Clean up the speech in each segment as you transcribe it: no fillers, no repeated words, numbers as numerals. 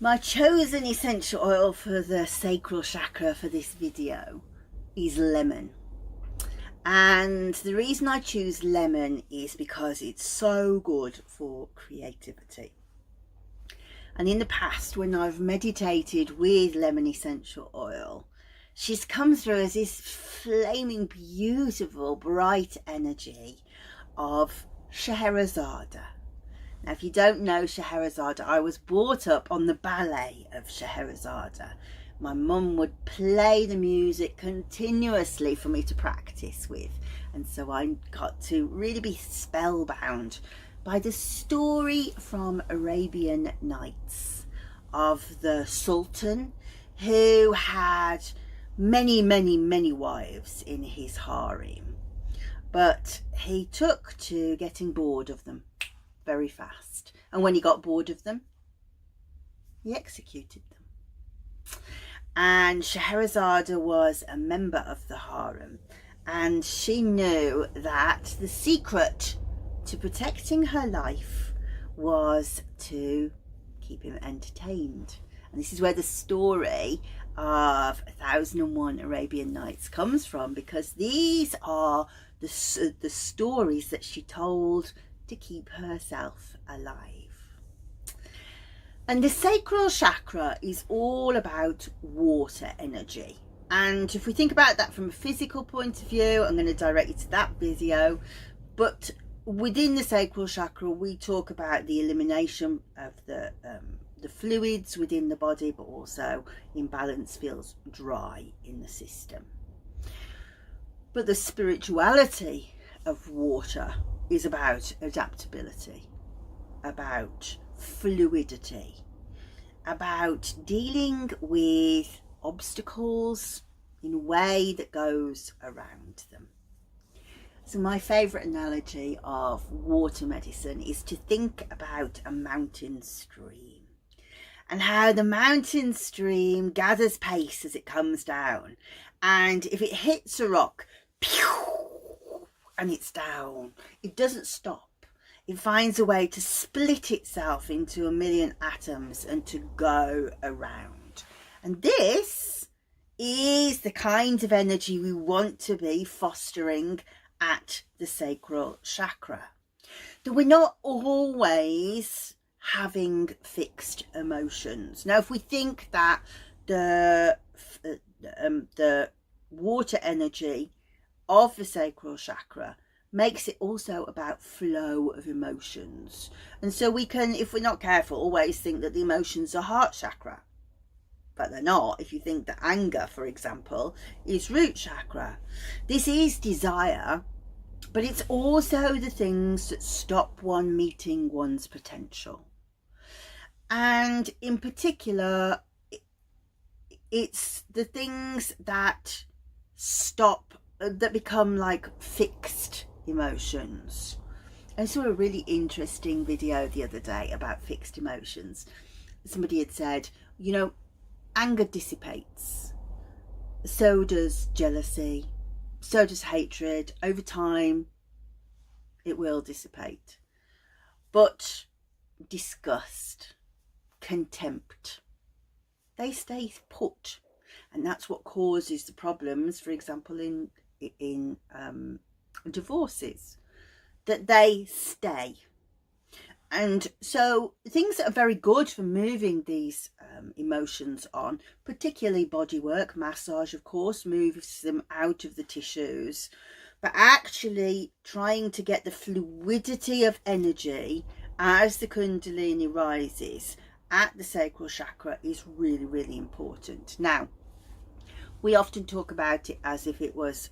My chosen essential oil for the sacral chakra for this video is lemon. And the reason I choose lemon is because it's so good for creativity. And in the past, when I've meditated with lemon essential oil, she's come through as this flaming, beautiful, bright energy of Scheherazade. Now, if you don't know Scheherazade, I was brought up on the ballet of Scheherazade. My mum would play the music continuously for me to practice with. And so I got to really be spellbound by the story from Arabian Nights of the Sultan who had many wives in his harem. But he took to getting bored of them very fast, and when he got bored of them, he executed them. And Scheherazade was a member of the harem, and she knew that the secret to protecting her life was to keep him entertained. And this is where the story of 1001 Arabian Nights comes from, because these are the stories that she told to keep herself alive. And the sacral chakra is all about water energy. And if we think about that from a physical point of view, I'm going to direct you to that video. But within the sacral chakra, we talk about the elimination of the fluids within the body, but also imbalance feels dry in the system. But the spirituality of water is about adaptability, about fluidity, about dealing with obstacles in a way that goes around them. So my favourite analogy of water medicine is to think about a mountain stream and how the mountain stream gathers pace as it comes down, and if it hits a rock, and it's down, it doesn't stop. It finds a way to split itself into a million atoms and to go around. And this is the kind of energy we want to be fostering at the sacral chakra. That we're not always having fixed emotions. Now, if we think that the water energy of the sacral chakra makes it also about flow of emotions, and so we can, if we're not careful, always think that the emotions are heart chakra, but they're not. If you think that anger, for example, is root chakra, this is desire, but it's also the things that stop one meeting one's potential. And in particular, it's the things that stop, that become like fixed emotions. I saw a really interesting video the other day about fixed emotions. Somebody had said, you know, anger dissipates, so does jealousy, so does hatred. Over time it will dissipate, but disgust, contempt, they stay put. And that's what causes the problems, for example, in divorces, that they stay. And so things that are very good for moving these emotions on, particularly body work, massage, of course, moves them out of the tissues, but actually trying to get the fluidity of energy as the Kundalini rises at the sacral chakra is really important. Now, we often talk about it as if it was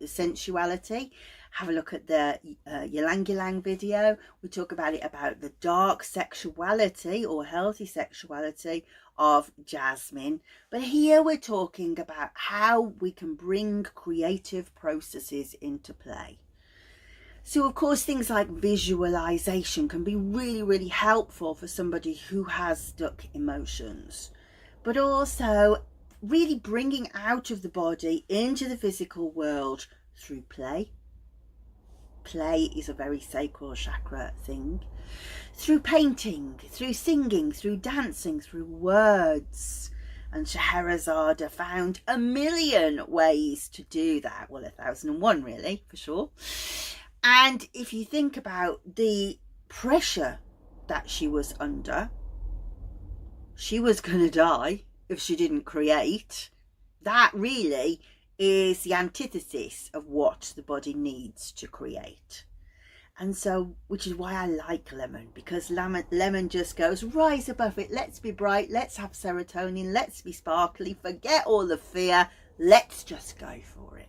sensuality. Have a look at the Ylang Ylang video. We talk about it about the dark sexuality or healthy sexuality of Jasmine. But here we're talking about how we can bring creative processes into play. So of course things like visualization can be really helpful for somebody who has stuck emotions, but also really bringing out of the body into the physical world through play. Play is a very sacral chakra thing. through painting, through singing, through dancing, through words. And Scheherazade found 1,000,000 ways to do that. Well, 1,001 really, for sure. And if you think about the pressure that she was under, she was going to die if she didn't create. That really is the antithesis of what the body needs to create. And so, which is why I like lemon, because lemon just goes, rise above it, let's be bright, let's have serotonin, let's be sparkly, forget all the fear, let's just go for it.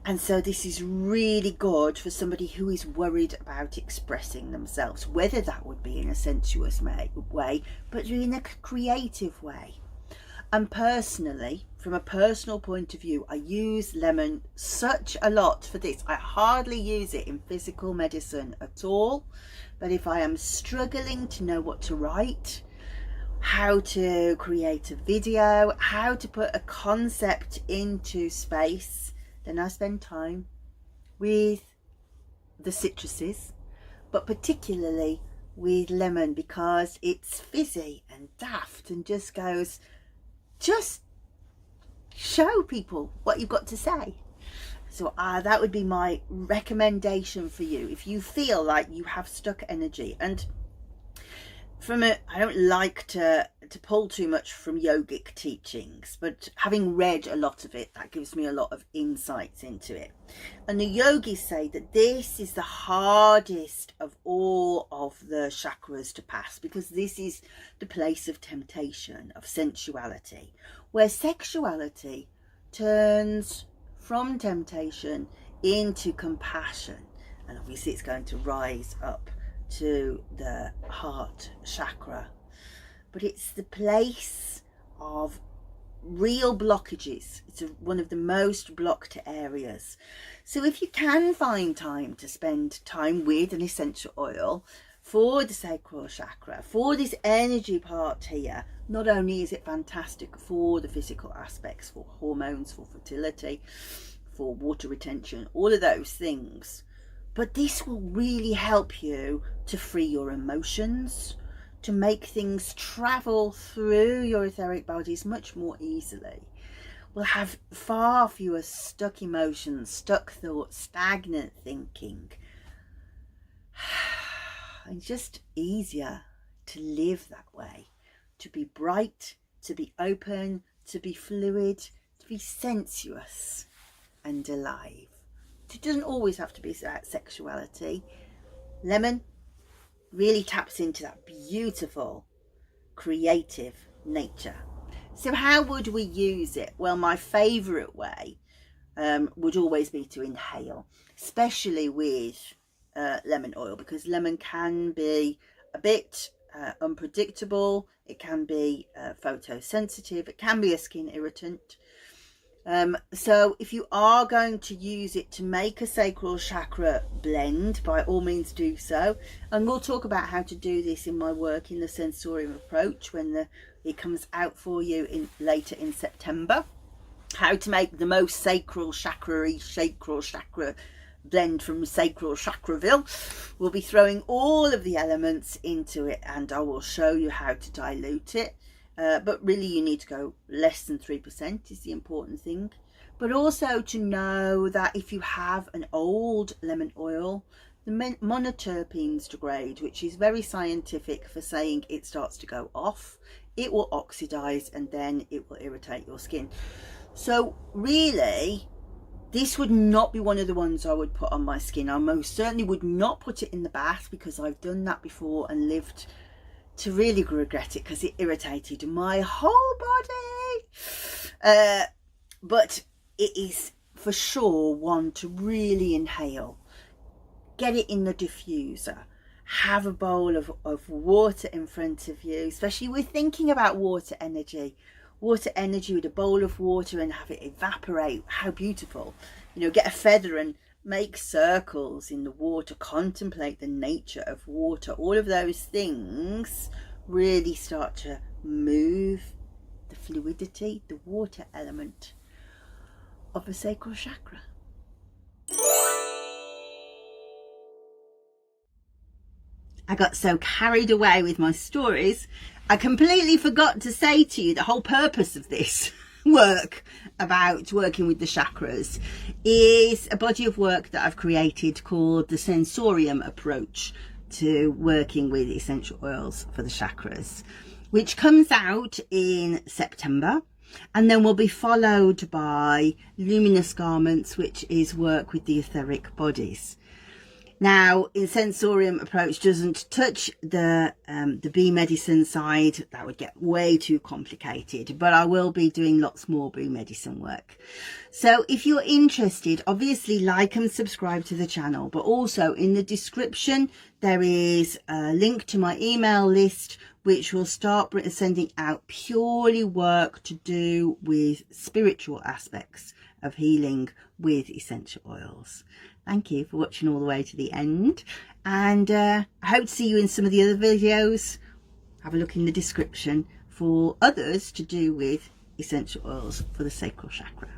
And so this is really good for somebody who is worried about expressing themselves, whether that would be in a sensuous way, but in a creative way. And personally, from a personal point of view, I use lemon such a lot for this. I hardly use it in physical medicine at all. But if I am struggling to know what to write, how to create a video, how to put a concept into space, then I spend time with the citruses, but particularly with lemon, because it's fizzy and daft and just goes, just show people what you've got to say. So that would be my recommendation for you if you feel like you have stuck energy. And I don't like to pull too much from yogic teachings, but having read a lot of it, that gives me a lot of insights into it. And the yogis say that this is the hardest of all of the chakras to pass, because this is the place of temptation, of sensuality, where sexuality turns from temptation into compassion. And obviously it's going to rise up to the heart chakra, but it's the place of real blockages. It's one of the most blocked areas. So if you can find time to spend time with an essential oil for the sacral chakra, for this energy part here, not only is it fantastic for the physical aspects, for hormones, for fertility, for water retention, all of those things, but this will really help you to free your emotions, to make things travel through your etheric bodies much more easily. We'll have far fewer stuck emotions, stuck thoughts, stagnant thinking. And just easier to live that way, to be bright, to be open, to be fluid, to be sensuous and alive. It doesn't always have to be about sexuality. Lemon really taps into that beautiful, creative nature. So how would we use it? Well, my favourite way would always be to inhale, especially with lemon oil, because lemon can be a bit unpredictable. It can be photosensitive. It can be a skin irritant. So if you are going to use it to make a sacral chakra blend, by all means do so. And we'll talk about how to do this in my work in the sensorium approach when it comes out for you later in September. How to make the most sacral chakra blend from Sacral Chakraville. We'll be throwing all of the elements into it, and I will show you how to dilute it. But really you need to go less than 3% is the important thing. But also to know that if you have an old lemon oil, the monoterpenes degrade, which is very scientific for saying it starts to go off. It will oxidize and then it will irritate your skin. So really, this would not be one of the ones I would put on my skin. I most certainly would not put it in the bath, because I've done that before and lived to really regret it, because it irritated my whole body. But it is for sure one to really inhale. Get it in the diffuser. Have a bowl of water in front of you, especially we're thinking about water energy. Water energy with a bowl of water and have it evaporate. How beautiful. You know, get a feather and make circles in the water, contemplate the nature of water. All of those things really start to move the fluidity, the water element of the sacral chakra. I got so carried away with my stories, I completely forgot to say to you the whole purpose of this work about working with the chakras is a body of work that I've created called the Sensorium Approach to working with essential oils for the chakras, which comes out in September, and then will be followed by Luminous Garments, which is work with the etheric bodies. Now, in Sensorium Approach doesn't touch the bee medicine side. That would get way too complicated, but I will be doing lots more bee medicine work. So if you're interested, obviously like and subscribe to the channel, but also in the description there is a link to my email list, which will start sending out purely work to do with spiritual aspects of healing with essential oils. Thank you for watching all the way to the end, and I hope to see you in some of the other videos. Have a look in the description for others to do with essential oils for the sacral chakra.